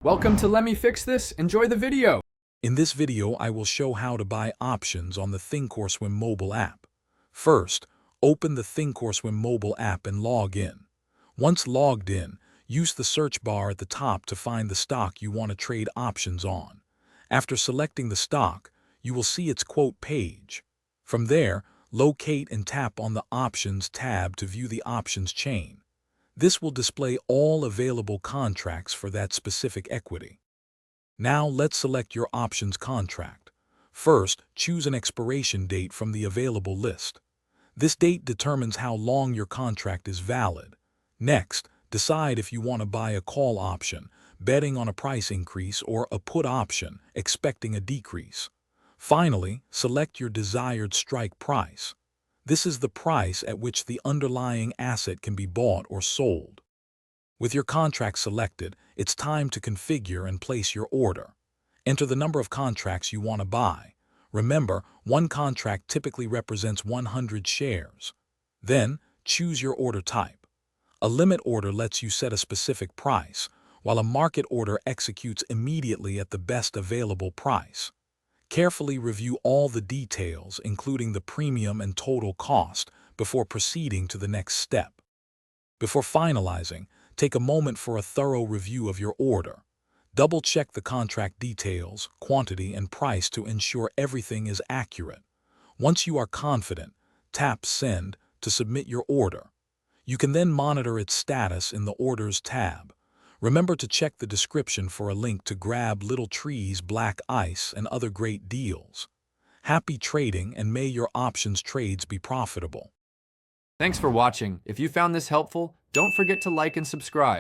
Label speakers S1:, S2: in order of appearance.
S1: Welcome to Let Me Fix This. Enjoy the video.
S2: In this video, I will show how to buy options on the Thinkorswim mobile app. First, open the Thinkorswim mobile app and log in. Once logged in, use the search bar at the top to find the stock you want to trade options on. After selecting the stock, you will see its quote page. From there, locate and tap on the Options tab to view the options chain. This will display all available contracts for that specific equity. Now let's select your options contract. First, choose an expiration date from the available list. This date determines how long your contract is valid. Next, decide if you want to buy a call option, betting on a price increase, or a put option, expecting a decrease. Finally, select your desired strike price. This is the price at which the underlying asset can be bought or sold. With your contract selected, it's time to configure and place your order. Enter the number of contracts you want to buy. Remember, one contract typically represents 100 shares. Then, choose your order type. A limit order lets you set a specific price, while a market order executes immediately at the best available price. Carefully review all the details, including the premium and total cost, before proceeding to the next step. Before finalizing, take a moment for a thorough review of your order. Double-check the contract details, quantity, and price to ensure everything is accurate. Once you are confident, tap Send to submit your order. You can then monitor its status in the Orders tab. Remember to check the description for a link to grab Little Trees Black Ice and other great deals. Happy trading, and may your options trades be profitable.
S1: Thanks for watching. If you found this helpful, don't forget to like and subscribe.